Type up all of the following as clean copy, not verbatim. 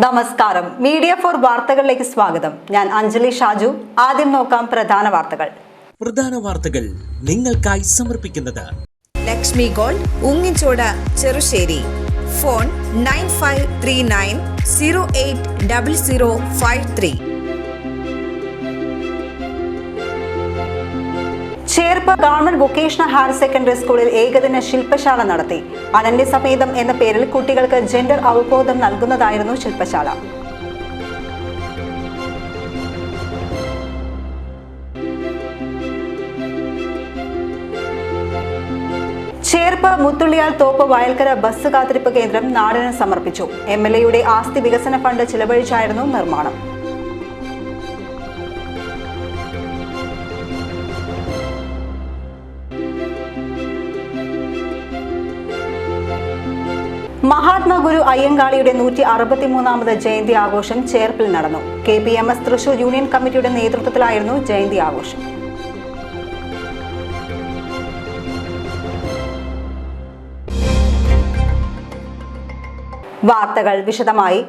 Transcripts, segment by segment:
നമസ്കാരം. മീഡിയ4 വാർത്തകളിലേക്ക് സ്വാഗതം. ഞാൻ അഞ്ജലി ഷാജു. ആദ്യം നോക്കാം പ്രധാന വാർത്തകൾ നിങ്ങൾക്കായി സമർപ്പിക്കുന്നത് Lakshmi Gold, Ungichod, Cherussery. Phone 9539080053. Cherpu government vocational higher secondary സ്കൂളിൽ ഏകദിന ശില്പശാല നടത്തി. അനന്യസമേതം എന്ന പേരിൽ കുട്ടികൾക്ക് ജെൻഡർ അവബോധം നൽകുന്നതായിരുന്നു ശില്പശാല. ചേർപ്പ് മുത്തുള്ളിയാൽ തോപ്പ് വയൽക്കര ബസ് കാത്തിരിപ്പ് കേന്ദ്രം നാടിന് സമർപ്പിച്ചു. MLAയുടെ ആസ്തി വികസന ഫണ്ട് ചിലവഴിച്ചായിരുന്നു നിർമ്മാണം. മഹാത്മാഗുരു അയ്യങ്കാളിയുടെ 163ാമത് ജയന്തി ആഘോഷം ചേർപ്പിൽ നടന്നു. KPMS തൃശൂർ യൂണിയൻ കമ്മിറ്റിയുടെ നേതൃത്വത്തിലായിരുന്നു ജയന്തി ആഘോഷം. വാർത്തകൾ വിശദമായി.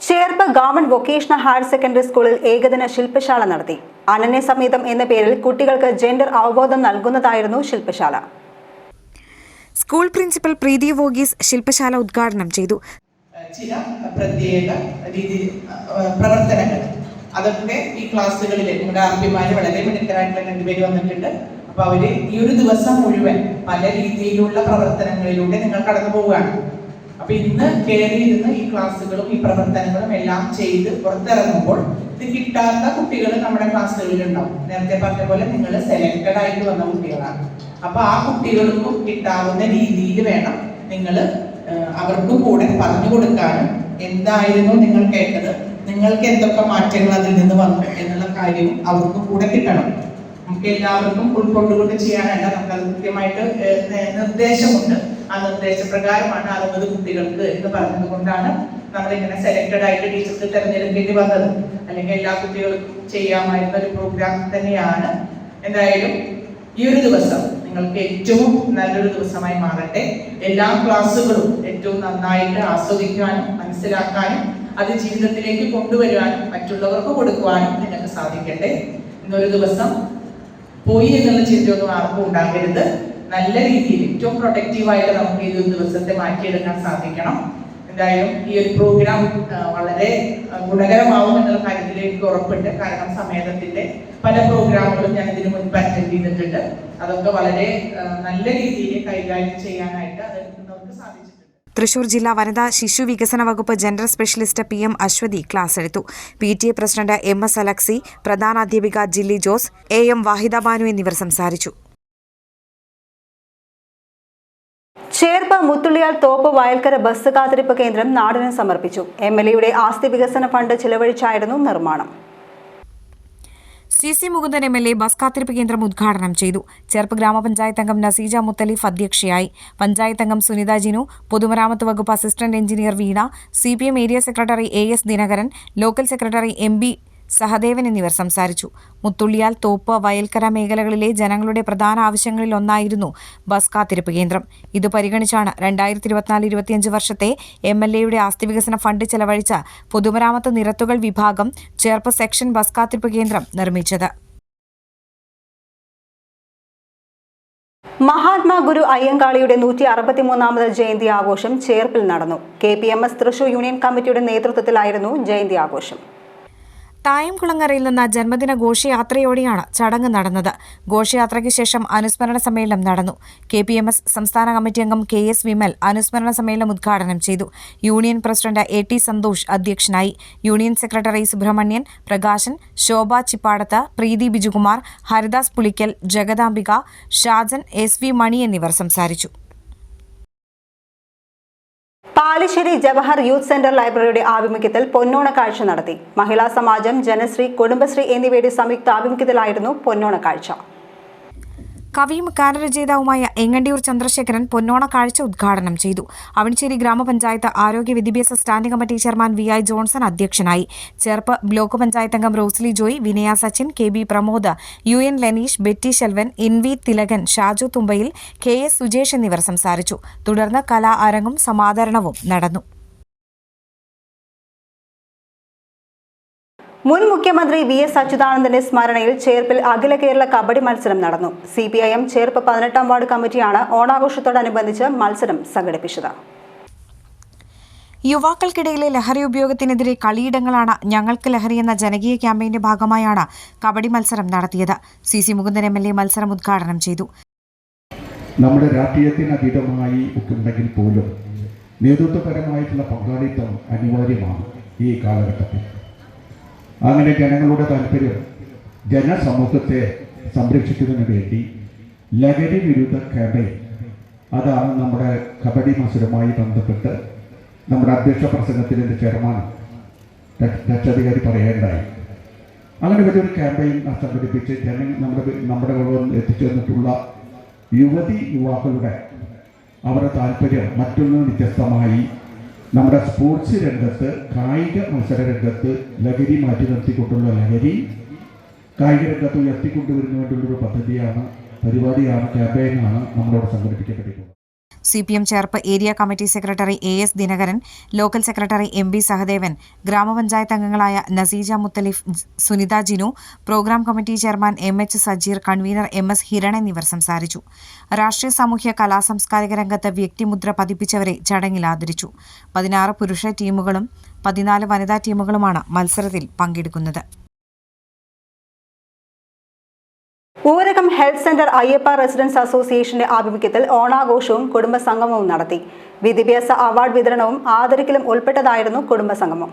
Cherpu government vocational higher secondary സ്കൂളിൽ ഏകദിന ശില്പശാല നടത്തി. അനന്യസമേതം എന്ന പേരിൽ കുട്ടികൾക്ക് ജെൻഡർ അവബോധം നൽകുന്നതായിരുന്നു ശില്പശാല. സ്കൂൾ പ്രിൻസിപ്പൽ പ്രീതി വോഗീസ് ശില്പശാല ഉദ്ഘാടനം ചെയ്തു. ചില പ്രത്യേക രീതി പ്രവർത്തനങ്ങൾ അതൊക്കെ ഈ ക്ലാസ്സുകളിൽ നിങ്ങളുടെ ആർപിമാര് വളരെ മിടുക്കരായിട്ടുള്ള രണ്ടുപേര് വന്നിട്ടുണ്ട്. അപ്പൊ അവര് ഈ ഒരു ദിവസം മുഴുവൻ പല രീതിയിലുള്ള പ്രവർത്തനങ്ങളിലൂടെ നിങ്ങൾ കടന്നു പോവുകയാണ്. അപ്പൊ ഇന്ന് കയറിയിരുന്ന് ഈ ക്ലാസ്സുകളും ഈ പ്രവർത്തനങ്ങളും എല്ലാം ചെയ്ത് പുറത്തിറങ്ങുമ്പോൾ ഇത് കിട്ടാത്ത കുട്ടികൾ നമ്മുടെ ക്ലാസ്സുകളിൽ ഉണ്ടാവും. നേരത്തെ പറഞ്ഞ പോലെ നിങ്ങൾ സെലക്റ്റഡ് ആയിട്ട് വന്ന കുട്ടികളാണ്. അപ്പൊ ആ കുട്ടികൾക്കും കിട്ടാവുന്ന രീതിയിൽ വേണം നിങ്ങൾ അവർക്കും കൂടെ പറഞ്ഞു കൊടുക്കാനും എന്തായിരുന്നു നിങ്ങൾ കേട്ടത്, നിങ്ങൾക്ക് എന്തൊക്കെ മാറ്റങ്ങൾ അതിൽ നിന്ന് വന്നു എന്നുള്ള കാര്യവും അവർക്കും കൂടെ കിട്ടണം. നമുക്ക് എല്ലാവർക്കും ഉൾക്കൊണ്ടുകൊണ്ട് ചെയ്യാനല്ല, നമുക്കത് കൃത്യമായിട്ട് നിർദ്ദേശമുണ്ട്. ആ നിർദ്ദേശപ്രകാരമാണ് 60 കുട്ടികൾക്ക് എന്ന് പറഞ്ഞതുകൊണ്ടാണ് നമ്മളിങ്ങനെ സെലക്റ്റഡ് ആയിട്ട് ടീച്ചർക്ക് തിരഞ്ഞെടുക്കേണ്ടി വന്നത്. അല്ലെങ്കിൽ എല്ലാ കുട്ടികൾക്കും ചെയ്യാമായിരുന്ന ഒരു പ്രോഗ്രാം തന്നെയാണ്. എന്തായാലും ഈ ഒരു ദിവസം നിങ്ങൾക്ക് ഏറ്റവും നല്ലൊരു ദിവസമായി മാറട്ടെ. എല്ലാ ക്ലാസ്സുകളും ഏറ്റവും നന്നായിട്ട് ആസ്വദിക്കാനും മനസ്സിലാക്കാനും അത് ജീവിതത്തിലേക്ക് കൊണ്ടുവരാനും മറ്റുള്ളവർക്ക് കൊടുക്കുവാനും നിങ്ങൾക്ക് സാധിക്കട്ടെ. ഇന്നൊരു ദിവസം പോയി എന്നുള്ള ചിന്തയൊന്നും ആർക്കും ഉണ്ടാകരുത്. നല്ല രീതിയിൽ ഏറ്റവും പ്രൊഡക്റ്റീവായിട്ട് നമുക്ക് ഈ ഒരു ദിവസത്തെ മാറ്റിയെടുക്കാൻ സാധിക്കണം. എന്തായാലും ഈ ഒരു പ്രോഗ്രാം വളരെ ഗുണകരമാവും എന്നുള്ള കാര്യത്തിൽ എനിക്ക് ഉറപ്പുണ്ട്. കാരണം സമേതത്തിന്റെ പല പ്രോഗ്രാമുകളും ഞാൻ ഇതിനു മുൻപ് അറ്റൻഡ് ചെയ്തിട്ടുണ്ട്. അതൊക്കെ വളരെ നല്ല രീതിയിൽ കൈകാര്യം ചെയ്യാനായിട്ട് അതെടുക്കുന്നവർക്ക് സാധിച്ചിട്ടുണ്ട്. തൃശൂർ ജില്ലാ വനിതാ ശിശു വികസന വകുപ്പ് gender specialist PM Aswathy class എടുത്തു. PTA പ്രസിഡന്റ് MS അലക്സി, പ്രധാനാധ്യാപിക ജില്ലി ജോസ്, AM വാഹിദ ബാനു എന്നിവർ സംസാരിച്ചു. ചേർപ്പ് മുത്തുള്ളിയാൽ തോപ്പ് വയൽക്കര ബസ് കാത്തിരിപ്പ് കേന്ദ്രം നാടിന് സമർപ്പിച്ചു. MLAയുടെ ആസ്തി വികസന ഫണ്ട് ചിലവഴിച്ചായിരുന്നു നിർമ്മാണം. CC മുകുന്ദൻ MLA ബസ് കാത്തിരിപ്പ് കേന്ദ്രം ഉദ്ഘാടനം ചെയ്തു. ചേർപ്പ് ഗ്രാമപഞ്ചായത്ത് അംഗം നസീജ മുത്തലീഫ് അധ്യക്ഷയായി. പഞ്ചായത്ത് അംഗം സുനിത ജിനു, പൊതുമരാമത്ത് വകുപ്പ് അസിസ്റ്റന്റ് എഞ്ചിനീയർ വീണ, CPM area secretary AS Dinakaran, local secretary MB Sahadevan എന്നിവർ സംസാരിച്ചു. മുത്തുള്ളിയാൽ തോപ്പ് വയൽക്കര മേഖലകളിലെ ജനങ്ങളുടെ പ്രധാന ആവശ്യങ്ങളിലൊന്നായിരുന്നു ബസ് കാത്തിരിപ്പ് കേന്ദ്രം. ഇത് പരിഗണിച്ചാണ് 2024-25 വർഷത്തെ MLAയുടെ ആസ്തി വികസന ഫണ്ട് ചെലവഴിച്ച പൊതുമരാമത്ത് നിരത്തുകൾ വിഭാഗം ചേർപ്പ് സെക്ഷൻ ബസ് കാത്തിരിപ്പ് കേന്ദ്രം നിർമ്മിച്ചത്. മഹാത്മാഗുരു അയ്യങ്കാളിയുടെ 163ാമത് ജയന്തി ആഘോഷം ചേർപ്പിൽ നടന്നു. KPMS തൃശൂർ യൂണിയൻ കമ്മിറ്റിയുടെ നേതൃത്വത്തിലായിരുന്നു ജയന്തി ആഘോഷം. തായംകുളങ്ങരയിൽ നിന്ന് ജന്മദിന ഘോഷയാത്രയോടെയാണ് ചടങ്ങ് നടന്നത്. ഘോഷയാത്രയ്ക്ക് ശേഷം അനുസ്മരണ സമ്മേളനം നടന്നു. KPMS സംസ്ഥാന കമ്മിറ്റി അംഗം KS വിമൽ അനുസ്മരണ സമ്മേളനം ഉദ്ഘാടനം ചെയ്തു. യൂണിയൻ പ്രസിഡന്റ് AT സന്തോഷ് അധ്യക്ഷനായി. യൂണിയൻ സെക്രട്ടറി സുബ്രഹ്മണ്യൻ, പ്രകാശൻ, ശോഭ ചിപ്പാടത്ത്, പ്രീതി ബിജുകുമാർ, ഹരിദാസ് പുളിക്കൽ, ജഗദാംബിക, ഷാജൻ, SV മണി എന്നിവർ സംസാരിച്ചു. പാലിശ്ശേരി ജവഹർ യൂത്ത് സെന്റർ ലൈബ്രറിയുടെ ആഭിമുഖ്യത്തിൽ പൊന്നോണക്കാഴ്ച നടത്തി. മഹിളാ സമാജം, ജനശ്രീ, കുടുംബശ്രീ എന്നിവയുടെ സംയുക്ത ആഭിമുഖ്യത്തിലായിരുന്നു പൊന്നോണക്കാഴ്ച. കവിയും ഗാനരചയിതാവുമായ എങ്ങണ്ടിയൂർ ചന്ദ്രശേഖരൻ പൊന്നോണക്കാഴ്ച ഉദ്ഘാടനം ചെയ്തു. അവണിശ്ശേരി ഗ്രാമപഞ്ചായത്ത് ആരോഗ്യ വിദ്യാഭ്യാസ standing committee chairman VI Johnson അധ്യക്ഷനായി. ചേർപ്പ് ബ്ലോക്ക് പഞ്ചായത്ത് അംഗം Rosly Joy, Vinaya Sachin, KB Pramod, UN Leneesh, Betty Selvan, NV Thilakan, Shaju Thumbayil, KS Sujesh എന്നിവർ സംസാരിച്ചു. തുടർന്ന് കലാ അരങ്ങും സമാദരണവും നടന്നു. മുൻ മുഖ്യമന്ത്രി VS അച്യുതാനന്ദന്റെ സ്മരണയിൽ ചേർപ്പിൽ അഖില കേരള കബഡി മത്സരം നടന്നു. CPIM ചേർപ്പ് 18-ാം വാർഡ് കമ്മിറ്റിയാണ് ഓണാഘോഷത്തോടനുബന്ധിച്ച് മത്സരം സംഘടിപ്പിച്ചത്. യുവാക്കൾക്കിടയിലെ ലഹരി ഉപയോഗത്തിനെതിരെ കളിയിടങ്ങളാണ് ഞങ്ങൾക്ക് ലഹരി എന്ന ജനകീയ ക്യാമ്പയിന്റെ ഭാഗമായാണ് കബഡി മത്സരം നടത്തിയത്. CC മുകുന്ദൻ MLA മത്സരം ഉദ്ഘാടനം ചെയ്തു. നമ്മുടെ രാഷ്ട്രീയത്തിന് അതീതമായി ഉണ്ടെങ്കിൽ പോലും നേതൃത്വപരമായിട്ടുള്ള പങ്കാളിത്തം അനിവാര്യമാണ് ഈ കാലഘട്ടത്തിൽ. അങ്ങനെ ജനങ്ങളുടെ താല്പര്യം ജനസമൂഹത്തെ സംരക്ഷിക്കുന്നതിന് വേണ്ടി ലഹരി വിരുദ്ധ ക്യാമ്പയിൻ, അതാണ് നമ്മുടെ കബഡി മത്സരവുമായി ബന്ധപ്പെട്ട് നമ്മുടെ അധ്യക്ഷ പ്രസംഗത്തിൻ്റെ ചെയർമാൻ രക്ഷാധികാരി പറയേണ്ടായി. അങ്ങനെ വലിയൊരു ക്യാമ്പയിൻ സംഘടിപ്പിച്ച് നമ്മുടെ എത്തിച്ചേർന്നിട്ടുള്ള യുവാക്കളുടെ അവരുടെ താല്പര്യം മറ്റൊന്നും വ്യത്യസ്തമായി നമ്മുടെ സ്പോർട്സ് രംഗത്ത്, കായിക മത്സര രംഗത്ത് ലഹരി മാറ്റി നിർത്തിക്കൊണ്ടുള്ള ലഹരി കായിക രംഗത്ത് ഉയർത്തിക്കൊണ്ടുവരുന്നതിനുള്ളൊരു പരിപാടിയാണ് ക്യാമ്പയിനാണ് നമ്മളോട് സംഘടിപ്പിക്കപ്പെട്ടിട്ടുള്ളത്. CPM Cherpu area committee secretary AS Dinakaran, local secretary MB Sahadevan, grama panchayat അംഗങ്ങളായ Naseeja Muthalif, Sunitha Jinu, programme committee chairman MH Sajeer, convener MS Hiran എന്നിവർ സംസാരിച്ചു. രാഷ്ട്രീയ, സാമൂഹ്യ, കലാ സാംസ്കാരിക രംഗത്ത് വ്യക്തിമുദ്ര പതിപ്പിച്ചവരെ ചടങ്ങിൽ ആദരിച്ചു. 16 പുരുഷ ടീമുകളും 14 വനിതാ ടീമുകളുമാണ് മത്സരത്തിൽ പങ്കെടുക്കുന്നത്. Oorakam health centre Ayyappa residents അസോസിയേഷന്റെ ആഭിമുഖ്യത്തിൽ ഓണാഘോഷവും കുടുംബസംഗമവും നടത്തി. വിദ്യാഭ്യാസ അവാർഡ് വിതരണവും ആദരിക്കലും ഉൾപ്പെട്ടതായിരുന്നു കുടുംബസംഗമം.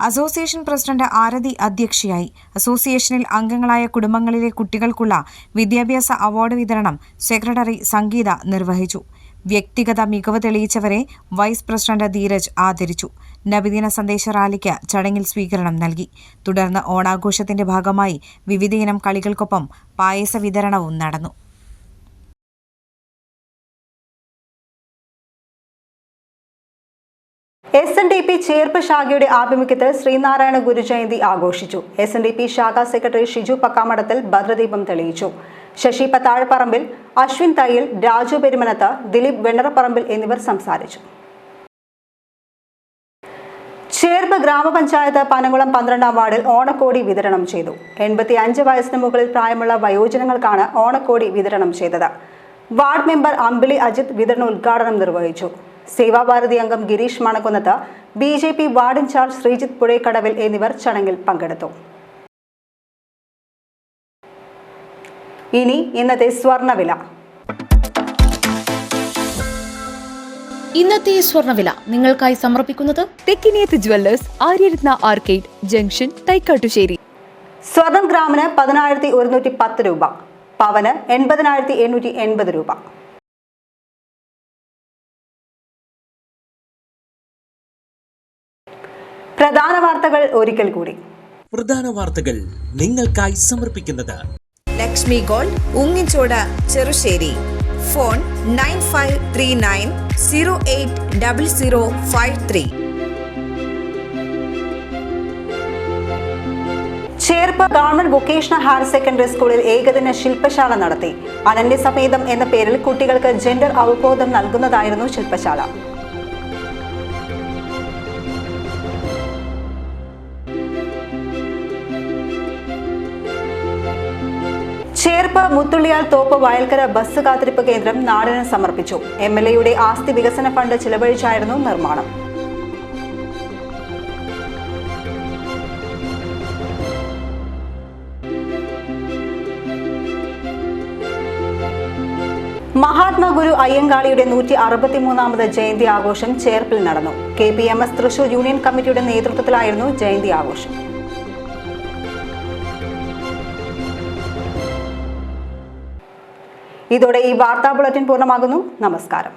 അസോസിയേഷൻ പ്രസിഡന്റ് ആരതി അധ്യക്ഷയായി. അസോസിയേഷനിൽ അംഗങ്ങളായ കുടുംബങ്ങളിലെ കുട്ടികൾക്കുള്ള വിദ്യാഭ്യാസ അവാർഡ് വിതരണം സെക്രട്ടറി സംഗീത നിർവഹിച്ചു. വ്യക്തിഗത മികവ് തെളിയിച്ചവരെ വൈസ് പ്രസിഡന്റ് ധീരജ് ആദരിച്ചു. നബിദിന സന്ദേശ റാലിക്ക് ചടങ്ങിൽ സ്വീകരണം നൽകി. തുടർന്ന് ഓണാഘോഷത്തിന്റെ ഭാഗമായി വിവിധയിനം കളികൾക്കൊപ്പം പായസ വിതരണവും നടന്നു. SNDP ചേർപ്പ് ശാഖയുടെ ആഭിമുഖ്യത്തിൽ ശ്രീനാരായണ ഗുരുജയന്തി ആഘോഷിച്ചു. SNDP ശാഖാ സെക്രട്ടറി ഷിജു പക്കാമടത്തിൽ ഭദ്രദീപം തെളിയിച്ചു. ശശി പത്താഴപ്പറമ്പിൽ, അശ്വിൻ തയ്യിൽ, രാജു പെരുമനത്ത്, ദിലീപ് വെണ്ണറപ്പറമ്പിൽ എന്നിവർ സംസാരിച്ചു. ചേർപ്പ് ഗ്രാമപഞ്ചായത്ത് പനകുളം 12-ാം വാർഡിൽ ഓണക്കോടി വിതരണം ചെയ്തു. 85 വയസ്സിന് മുകളിൽ പ്രായമുള്ള വയോജനങ്ങൾക്കാണ് ഓണക്കോടി വിതരണം ചെയ്തത്. വാർഡ് മെമ്പർ അമ്പിളി അജിത് വിതരണോദ്ഘാടനം നിർവഹിച്ചു. സേവാഭാരതി അംഗം Gireesh Manakkunnath, BJP ward in charge Sreejith Puzhekkadavil എന്നിവർ ചടങ്ങിൽ പങ്കെടുത്തു. ഇനി ഇന്നത്തെ സ്വർണ്ണവില. ഇന്നത്തെ സ്വർണ്ണവില നിങ്ങൾക്കായി സമർപ്പിക്കുന്നത് Thekkiniyath jewellers, Aryaratna arcade junction, Thaikattussery. സ്വർണം ഗ്രാമിന് 10,110 രൂപ, പവന് 80,880 രൂപ. പ്രധാന വാർത്തകൾ ഒരിക്കൽ കൂടി. പ്രധാന വാർത്തകൾ നിങ്ങൾക്കായി സമർപ്പിക്കുന്നത് Lakshmi Gold, Ungichod, Cherussery. Phone 9539080053. Cherpu government vocational higher secondary സ്കൂളിൽ ഏകദിന ശില്പശാല നടത്തി. അനന്യസമേതം എന്ന പേരിൽ കുട്ടികൾക്ക് ജെൻഡർ അവബോധം നൽകുന്നതായിരുന്നു ശില്പശാല. ചേർപ്പ് മുത്തുള്ളിയാൽ തോപ്പ് വയൽക്കര ബസ് കാത്തിരിപ്പ് കേന്ദ്രം നാടിന് സമർപ്പിച്ചു. MLAയുടെ ആസ്തി വികസന ഫണ്ട് ചിലവഴിച്ചായിരുന്നു നിർമ്മാണം. മഹാത്മാ ഗുരു അയ്യങ്കാളിയുടെ 163ാമത് ജയന്തി ആഘോഷം ചേർപ്പിൽ നടന്നു. KPMS തൃശൂർ യൂണിയൻ കമ്മിറ്റിയുടെ നേതൃത്വത്തിലായിരുന്നു ജയന്തി ആഘോഷം. ഇതോടെ ഈ വാർത്താ ബുള്ളറ്റിൻ പൂർണ്ണമാകുന്നു. നമസ്കാരം.